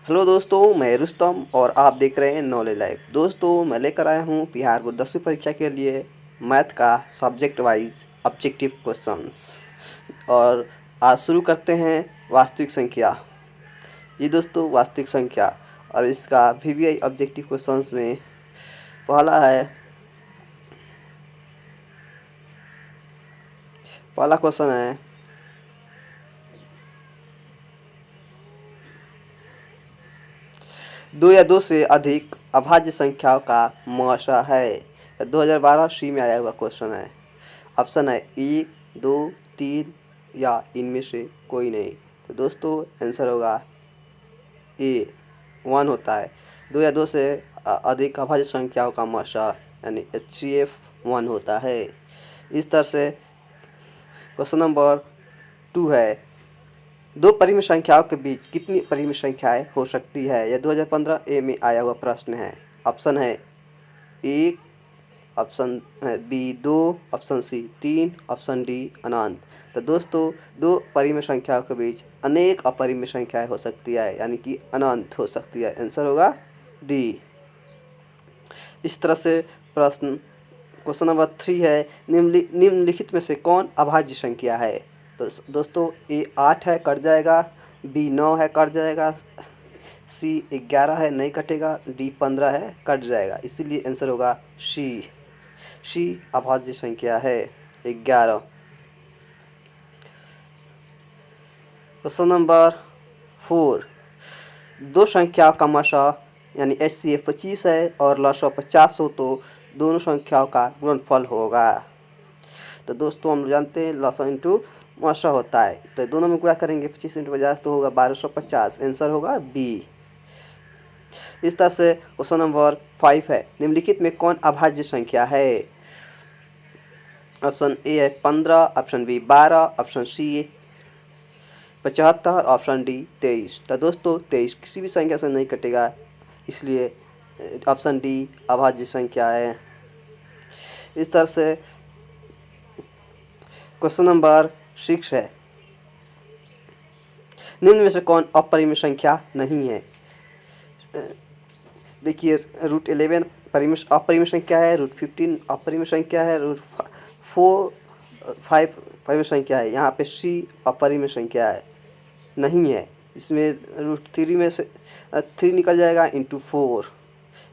Hello दोस्तों, मैं रुस्तम और आप देख रहे हैं नॉलेज लाइव। दोस्तों, मैं लेकर आया हूँ बिहार बोर्ड 10वीं परीक्षा के लिए मैथ का सब्जेक्ट वाइज ऑब्जेक्टिव क्वेश्चंस। और आज शुरू करते हैं वास्तविक संख्या। ये दोस्तों वास्तविक संख्या और इसका वीवीआई ऑब्जेक्टिव क्वेश्चंस में पहला क्वेश्चन है, दो या दो से अधिक अभाज्य संख्याओं का मौसा है। 2012 सी में आया हुआ क्वेश्चन है। ऑप्शन है 1, 2, 3 या इनमें से कोई नहीं। तो दोस्तों आंसर होगा ए, 1 होता है। दो या दो से अधिक अभाज्य संख्याओं का मौसा यानी HCF 1 होता है। इस तरह से क्वेश्चन नंबर 2 है, दो परिमित संख्याओं के बीच कितनी परिमित संख्याएं हो सकती है। यह 2015 ए में आया हुआ प्रश्न है। ऑप्शन है 1, ऑप्शन है B 2, option C 3, option D अनंत। तो दोस्तों दो परिमित संख्याओं के बीच अनेक अपरिमित संख्याएं हो सकती है यानी कि अनंत हो सकती है। आंसर होगा डी। इस तरह से प्रश्न क्वेश्चन नंबर 3 है, निम्नलिखित में से कौन अभाज्य संख्या है। तो दोस्तों ए 8 है, कट जाएगा। बी 9 है, कट जाएगा। सी 11 है, नहीं कटेगा। डी 15 है, कट जाएगा। इसीलिए आंसर होगा सी अभाज्य संख्या है 11। क्वेश्चन नंबर 4, दो संख्याओं का मसा यानी HCF 25 है और लसा 50 हो तो दोनों संख्याओं का गुणनफल होगा। तो दोस्तों हम जानते हैं लसा इंटू मसा होता है, तो दोनों में गुणा करेंगे 25 इंटू 50 तो होगा 1250। आंसर होगा बी। इस तरह से क्वेश्चन नंबर 5 है, निम्नलिखित में कौन अभाज्य संख्या है। ऑप्शन ए है 15, option B 12, option C 75, option D 23। तो दोस्तों 23 किसी भी संख्या से नहीं कटेगा, इसलिए ऑप्शन डी अभाज्य संख्या है। इस तरह से क्वेश्चन नंबर 6 है, निम्न में से कौन अपरिमित संख्या नहीं है। देखिए √11 अपरिमित संख्या है, √15 अपरिमित संख्या है, √4 5 परिमित संख्या है। यहाँ पे सी अपरिमित संख्या है नहीं है। इसमें √3 में से 3 निकल जाएगा इंटू 4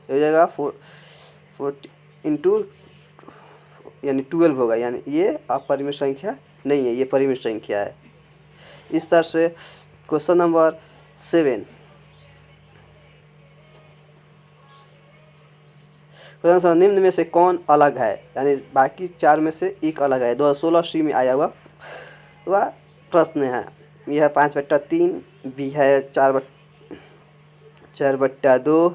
हो जाएगा 4 इंटू यानी 12 होगा, यानी ये अपरिमित संख्या नहीं है, ये परिमित संख्या है। इस तरह से क्वेश्चन नंबर 7, निम्न में से कौन अलग है, यानी बाकी 4 में से एक अलग है। 2016 सी में आया हुआ वह प्रश्न है। यह 5/3, बी है 4/2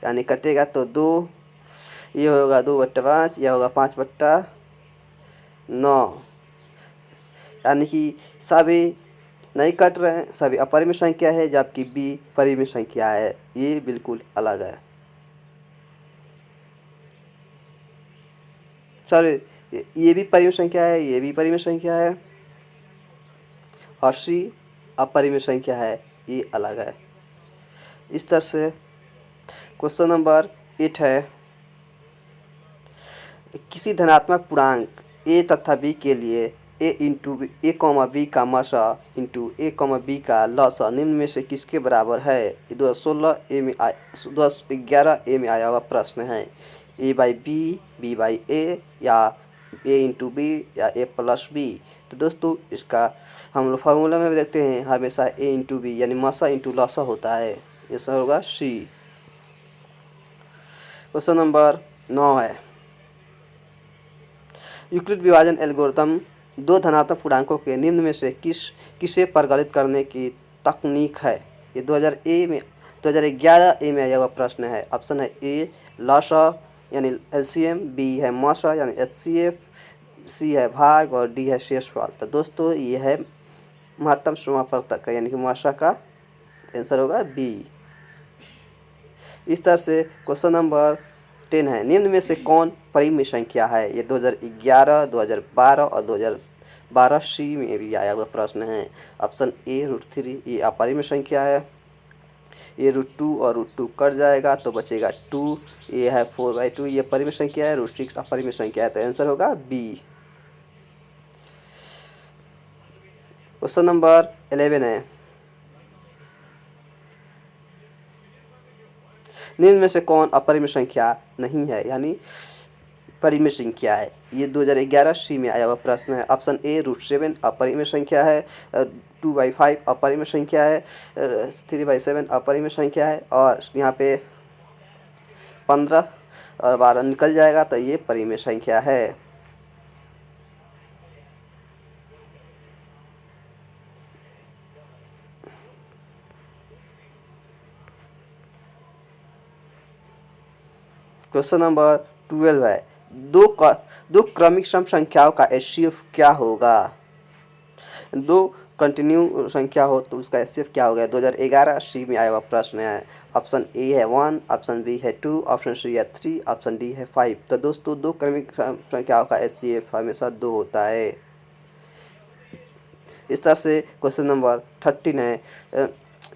यानी कटेगा तो 2, ये होगा 2/5, यह होगा 5/9 यानी कि सभी नहीं कट रहे हैं, सभी अपरिमित संख्या है, जबकि बी परिमित संख्या है। ये बिल्कुल अलग है। सॉरी, ये भी परिमित संख्या है, ये भी परिमित संख्या है और सी अपरिमित संख्या है, ये अलग है। इस तरह से क्वेश्चन नंबर 8 है, किसी धनात्मक पूर्णांक a तथा b के लिए a b का मसा इंटू a b का लसा निम्न में से किसके बराबर है। 2011 ए में आया हुआ प्रश्न है। a/b, b/a या a/b या a+b। तो दोस्तों इसका हम लोग फार्मूला में भी देखते हैं, हमेशा a/b यानी मसा इंटू लसा होता है। ये सब होगा सी। क्वेश्चन नंबर 9 है, यूक्लिड विभाजन एल्गोरिथम दो धनात्मक पूर्णांकों के निम्न में से किसे परिगणित करने की तकनीक है। ये 2011 ए में आया हुआ प्रश्न है। ऑप्शन है ए लसा यानी LCM, बी है मसा यानी HCF, सी है भाग और डी है शेषफल। तो दोस्तों ये है महत्तम समापवर्तक यानी कि मसा का आंसर होगा बी। इस तरह से क्वेश्चन नंबर 10 है, निम्न में से कौन परिमित संख्या है। ये 2011, 2012 और 2012 सी में भी आया हुआ प्रश्न है। ऑप्शन ए √3 ये अपरिमित संख्या है। ये √2 और √2 कट जाएगा तो बचेगा 2। ये है 4/2, ये परिमेय संख्या है, √6 अपरिमेय संख्या है, तो आंसर होगा बी। क्वेश्चन नंबर 11 है, निम्न में से कौन अपरिमेय संख्या नहीं है, यानी परिमेय संख्या है। ये 2011 सी में आया हुआ प्रश्न है। ऑप्शन ए √7 अपरिमेय संख्या है, 2/5 अपरिमेय संख्या है, 3/7 अपरिमेय संख्या है, और यहाँ पे 15 और 12 निकल जाएगा तो ये परिमेय संख्या है। क्वेश्चन नंबर 12 है, दो क्रमिक सम संख्याओं का एचसीएफ क्या होगा। दो कंटिन्यू संख्या हो तो उसका एचसीएफ क्या होगा। 2011 सी में आया हुआ प्रश्न है। ऑप्शन ए है 1, ऑप्शन बी है 2, ऑप्शन सी है 3, ऑप्शन डी है 5। तो दोस्तों दो क्रमिक संख्याओं का एचसीएफ हमेशा 2 होता है। इस तरह से क्वेश्चन नंबर 13 है,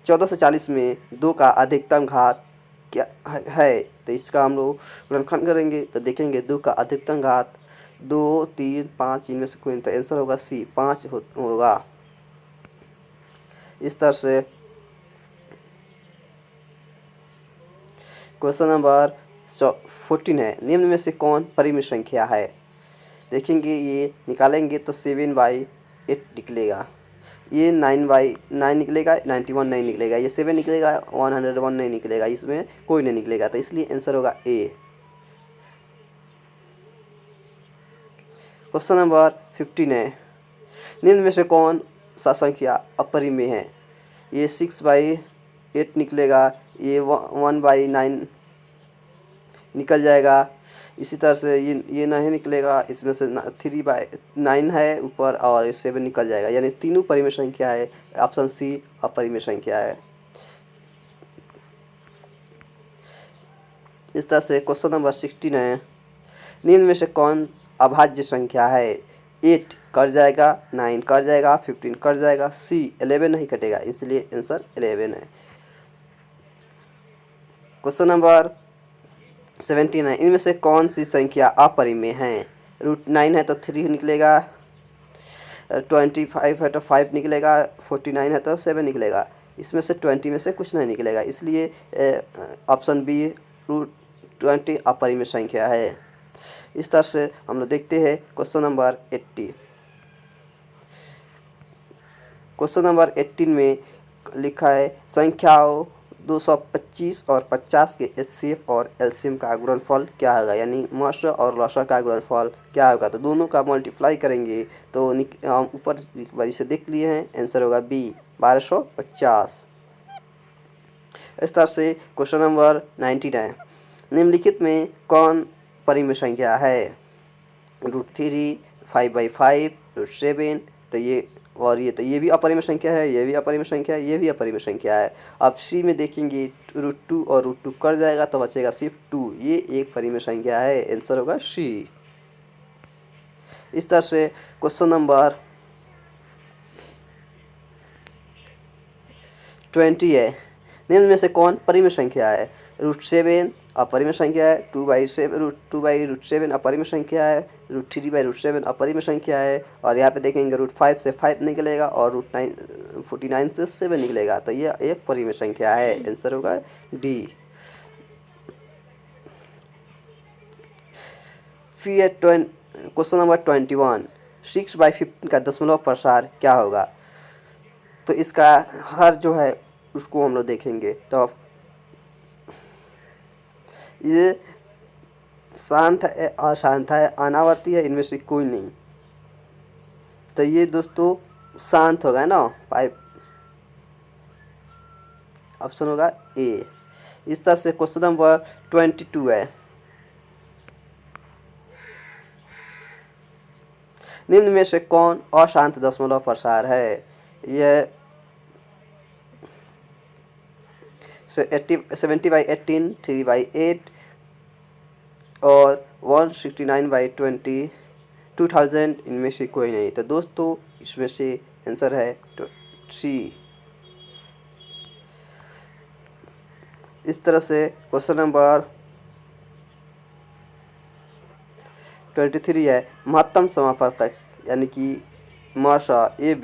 14 से 40 में 2 का अधिकतम घात क्या है। तो इसका हम लोग गुणनखंड करेंगे तो देखेंगे 2 का अधिकतम घात 2, 3, 5 इनमें से कोई नहीं, तो आंसर होगा सी 5 होगा। इस तरह से क्वेश्चन नंबर 14 है, निम्न में से कौन परिमेय संख्या है। देखेंगे ये निकालेंगे तो 7/8 निकलेगा, ये 9/9 निकलेगा, 91 नहीं निकलेगा, ये 7 निकलेगा, 101 नहीं निकलेगा, इसमें कोई नहीं निकलेगा, तो इसलिए आंसर होगा ए। क्वेश्चन नंबर 15 है, निम्न में से कौन सा संख्या अपरिमेय है। ये 6/8 निकलेगा, ये 1/9 निकल जाएगा, इसी तरह से ये नहीं निकलेगा, इसमें से 3/9 है ऊपर और ये 7 निकल जाएगा, यानी तीनों परिमेय संख्या है। ऑप्शन सी अपरिमेय संख्या है। इस तरह से क्वेश्चन नंबर 16 है, निम्न में से कौन अभाज्य संख्या है। 8 कट जाएगा, 9 कट जाएगा, 15 कट जाएगा, सी 11 नहीं कटेगा, इसलिए आंसर 11 है। क्वेश्चन नंबर 17 है, इनमें से कौन सी संख्या अपरिमेय है। √9 है तो 3 निकलेगा, 25 है तो 5 निकलेगा, 49 है तो 7 निकलेगा, इसमें से 20 में से कुछ नहीं निकलेगा, इसलिए ऑप्शन बी √20 अपरिमेय संख्या है। इस तरह से हम लोग देखते हैं क्वेश्चन नंबर 80। क्वेश्चन नंबर 18 में लिखा है, संख्याओं 225 और 50 के एचसीएफ और एलसीएम का गुणनफल क्या होगा, यानी मॉडुलस और लॉसा का गुणनफल क्या होगा। तो दोनों का मल्टीप्लाई करेंगे तो हम ऊपर बारी से देख लिए हैं, आंसर होगा बी 1250। इस तरह से क्वेश्चन नंबर 19 है, निम्नलिखित में कौन परिमेय संख्या है। √3, 5/5, √7, तो ये और ये, तो ये भी अपरिमेय संख्या है, ये भी अपरिमेय संख्या है, ये भी अपरिमेय संख्या है। अब सी में देखेंगे √2 और √2 कर जाएगा तो बचेगा सिर्फ 2, ये एक परिमेय संख्या है, आंसर होगा सी। इस तरह से क्वेश्चन नंबर 20 है, निम्न में से कौन परिमेय संख्या है। √7 अपरिमेय संख्या है, 2/7 अपरिमेय संख्या है, √3/7 अपरिमेय संख्या है, और यहाँ पे देखेंगे √5 से 5 निकलेगा और √49 से 7 निकलेगा, तो ये एक परिमेय संख्या है, आंसर होगा डी। फिर क्वेश्चन नंबर 21, 6/15 का दशमलव प्रसार क्या होगा। तो इसका हर जो है उसको हम लोग देखेंगे, तो ये शांत है, अशांत है, अनावर्ती है, इनमें से कोई नहीं, तो ये दोस्तों शांत होगा ना, पाइप ऑप्शन होगा ए। इस तरह से क्वेश्चन नंबर 22 है, निम्न में से कौन अशांत दशमलव प्रसार है। यह 70/18, 3/8 और 169/20, 2000 इनमें से कोई नहीं, तो दोस्तों इसमें से आंसर है सी। इस तरह से क्वेश्चन नंबर 23 है महत्तम समापवर्तक यानी कि माशा ए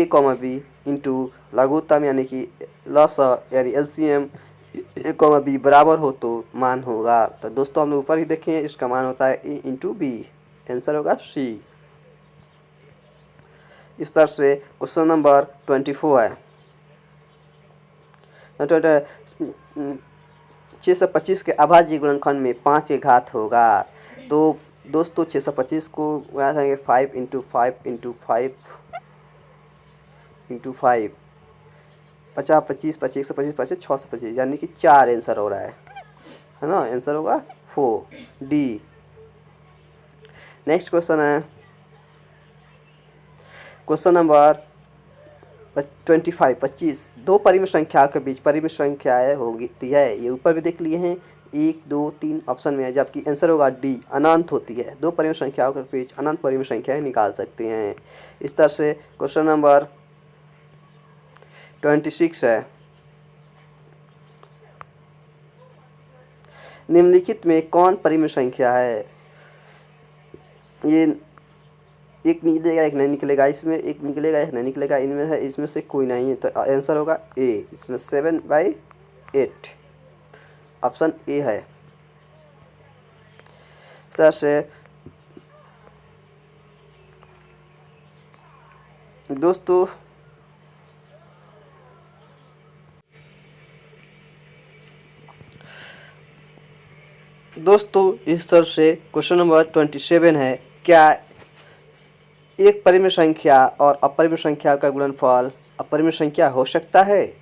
कॉमा बी इंटू लघुत्तम यानी कि लसा यानी एलसीएम ए कॉमा बी बराबर हो तो मान होगा। तो दोस्तों हम लोग ऊपर ही देखें, इसका मान होता है ए इंटू बी, आंसर होगा सी। इस तरह से क्वेश्चन नंबर 24 है 625 के अभाज्य गुणनखंड में 5 के घात होगा। तो दोस्तों 625 को गुणा करेंगे 5 इंटू 5 इंटू 5 इंटू 5 50 25 25 125 25 625 यानी कि 4 आंसर हो रहा है ना। आंसर होगा 4 डी। नेक्स्ट क्वेश्चन है क्वेश्चन नंबर 25 दो परिमित संख्याओं के बीच परिमित संख्याएं होती है। ये ऊपर भी देख लिए हैं 1 2 3 ऑप्शन में है, जबकि आंसर होगा डी अनंत होती है। दो परिमित संख्याओं के बीच अनंत परिमित संख्याएं निकाल सकते हैं। इस तरह से क्वेश्चन नंबर 26 है निम्नलिखित में कौन परिमित संख्या है। ये एक निकलेगा एक नहीं निकलेगा, इसमें एक निकलेगा एक नहीं निकलेगा, इनमें है इसमें से कोई नहीं है। तो आंसर होगा ए, इसमें 7/8 ऑप्शन ए है। इस तरह से दोस्तों इस तरह से क्वेश्चन नंबर 27 है क्या एक परिमित संख्या और अपरिमित संख्या का गुणनफल अपरिमित संख्या हो सकता है।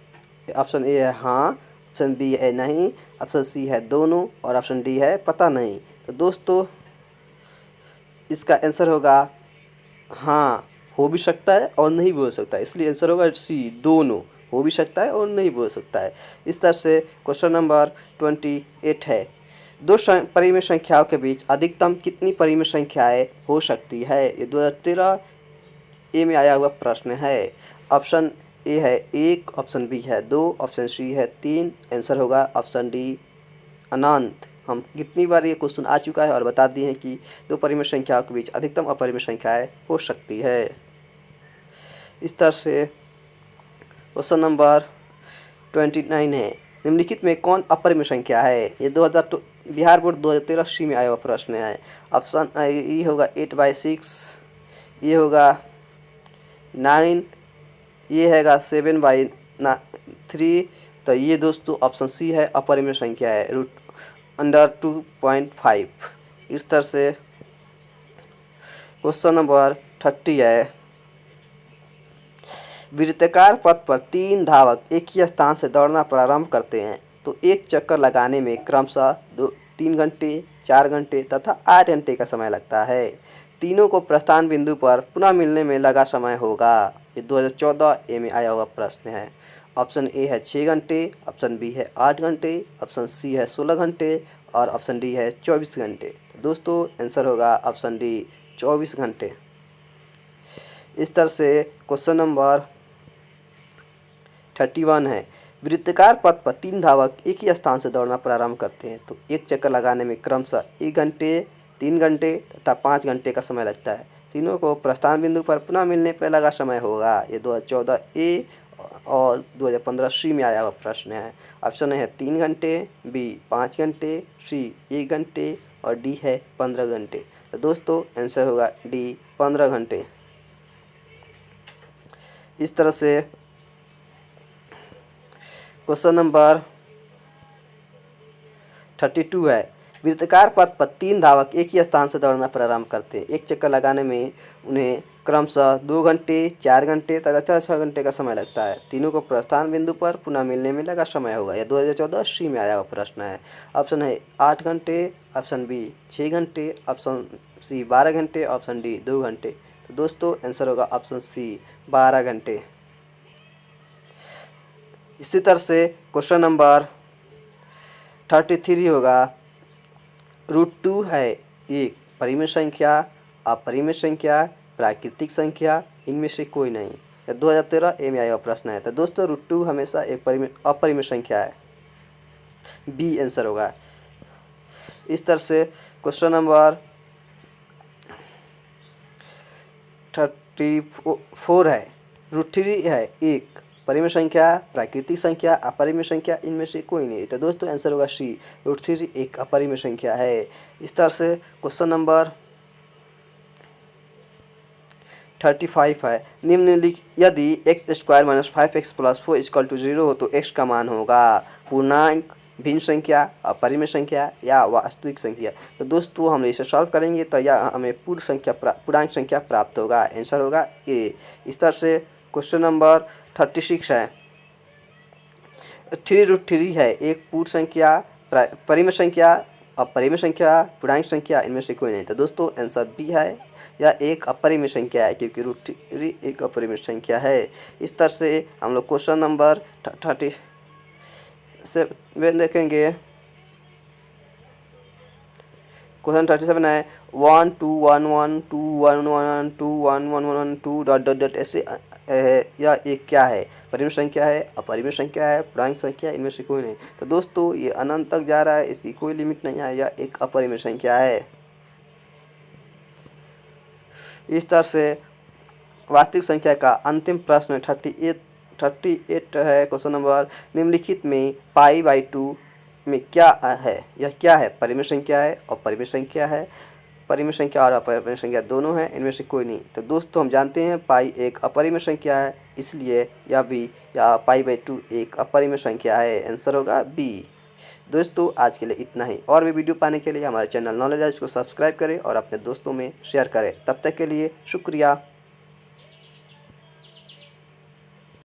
ऑप्शन ए है हाँ, ऑप्शन बी है नहीं, ऑप्शन सी है दोनों और ऑप्शन डी है पता नहीं। तो दोस्तों इसका आंसर होगा हाँ, हो भी सकता है और नहीं भी हो सकता है, इसलिए आंसर होगा सी, दोनों हो भी सकता है और नहीं भी हो सकता है। इस तरह से क्वेश्चन नंबर 28 है दो परिमित संख्याओं के बीच अधिकतम कितनी परिमित संख्याएं हो सकती है। ये 2013 ए में आया हुआ प्रश्न है। ऑप्शन ए है 1, ऑप्शन बी है 2, ऑप्शन सी है 3, आंसर होगा ऑप्शन डी अनंत। हम कितनी बार ये क्वेश्चन आ चुका है और बता दिए हैं कि दो परिमित संख्याओं के बीच अधिकतम अपरिमित संख्याएं हो सकती है। इस तरह से क्वेश्चन नंबर 29 है निम्नलिखित में कौन अपरिमित संख्या है। ये बिहार बोर्ड 2013 सी में आया हुआ प्रश्न है। ऑप्शन ए होगा 8/6, ये होगा 9, ये हैगा 7/3। तो ये दोस्तों ऑप्शन सी है अपरिमित संख्या है √2.5। इस तरह से क्वेश्चन नंबर 30 है वृत्ताकार पथ पर 3 धावक एक ही स्थान से दौड़ना प्रारंभ करते हैं तो एक चक्कर लगाने में क्रमशः 3 घंटे 4 घंटे तथा 8 घंटे का समय लगता है। तीनों को प्रस्थान बिंदु पर पुनः मिलने में लगा समय होगा। ये 2014 ए में आया हुआ प्रश्न है। ऑप्शन ए है 6 घंटे, ऑप्शन बी है 8 घंटे, ऑप्शन सी है 16 घंटे और ऑप्शन डी है 24 घंटे। दोस्तों आंसर होगा ऑप्शन डी 24 घंटे। इस तरह से क्वेश्चन नंबर 31 है वृत्ताकार पथ पर 3 धावक एक ही स्थान से दौड़ना प्रारंभ करते हैं तो एक चक्कर लगाने में क्रमशः 1 घंटे 3 घंटे तथा 5 घंटे का समय लगता है। तीनों को प्रस्थान बिंदु पर पुनः मिलने पर लगा समय होगा। ये 2014 ए और 2015 सी में आया हुआ प्रश्न है। ऑप्शन है 3 घंटे, बी 5 घंटे, सी 1 घंटे और डी है 15 घंटे। तो दोस्तों आंसर होगा डी 15 घंटे। इस तरह से क्वेश्चन नंबर 32 है वृत्ताकार पथ पर 3 धावक एक ही स्थान से दौड़ना प्रारंभ करते हैं। एक चक्कर लगाने में उन्हें क्रमशः 2 घंटे 4 घंटे तथा 6 घंटे का समय लगता है। तीनों को प्रस्थान बिंदु पर पुनः मिलने में लगा समय होगा। यह 2014 सी में आया हुआ प्रश्न है। ऑप्शन है 8 घंटे, ऑप्शन बी 6 घंटे, ऑप्शन सी 12 घंटे, ऑप्शन डी 2 घंटे। तो दोस्तों आंसर होगा ऑप्शन सी 12 घंटे। इसी तरह से क्वेश्चन नंबर 33 होगा √2 है एक परिमित संख्या, अपरिमित संख्या, प्राकृतिक संख्या, इनमें से कोई नहीं। यह 2013 ए में आया प्रश्न है। तो दोस्तों √2 हमेशा एक अपरिमित संख्या है। बी आंसर होगा। इस तरह से क्वेश्चन नंबर 34 है, √3 है एक परिमेय संख्या, प्राकृतिक संख्या, अपरिमेय संख्या, इनमें से कोई नहीं। तो दोस्तों आंसर होगा सी, √3 एक अपरिमेय संख्या है। इस तरह से क्वेश्चन नंबर 35 है, निम्नलिखित यदि x² - 5x + 4 = 0 हो तो x का मान होगा पूर्णांक, भिन्न संख्या, अपरिमेय संख्या या वास्तविक संख्या। तो दोस्तों हम इसे सॉल्व करेंगे तो यह हमें पूर्णांक संख्या प्राप्त होगा। आंसर होगा ए। इस तरह से क्वेश्चन नंबर 36 है, 3√3 है एक पूर्ण संख्या, परिमेय संख्या, अपरिमेय संख्या, पूर्णांक संख्या, इनमें से कोई नहीं। तो दोस्तों आंसर बी है, यह एक अपरिमेय संख्या है क्योंकि √3 एक अपरिमेय संख्या है। इस तरह से हम लोग क्वेश्चन नंबर 37 देखेंगे। क्वेश्चन 37 है 1 2 1 1 2 1 1 2 1 1 1 2 डॉट डॉट डॉट ऐसे यह एक क्या है, परिमेय संख्या है, अपरिमेय संख्या है, पूर्णांक संख्या, इनमें से कोई नहीं। तो दोस्तों ये अनंत तक जा रहा है, इसकी कोई लिमिट नहीं है, यह एक अपरिमेय संख्या है। इस तरह से वास्तविक संख्या का अंतिम प्रश्न 38 है क्वेश्चन नंबर, निम्नलिखित में π/2 में क्या है, यह क्या है, परिमेय संख्या है, अपरिमेय संख्या है, परिमेय संख्या और अपरिमेय संख्या दोनों हैं, इनमें से कोई नहीं। तो दोस्तों हम जानते हैं पाई एक अपरिमेय संख्या है, इसलिए यह भी या π/2 एक अपरिमेय संख्या है। आंसर होगा बी। दोस्तों आज के लिए इतना ही, और भी वीडियो पाने के लिए हमारे चैनल नॉलेज एज को सब्सक्राइब करें और अपने दोस्तों में शेयर करें। तब तक के लिए शुक्रिया।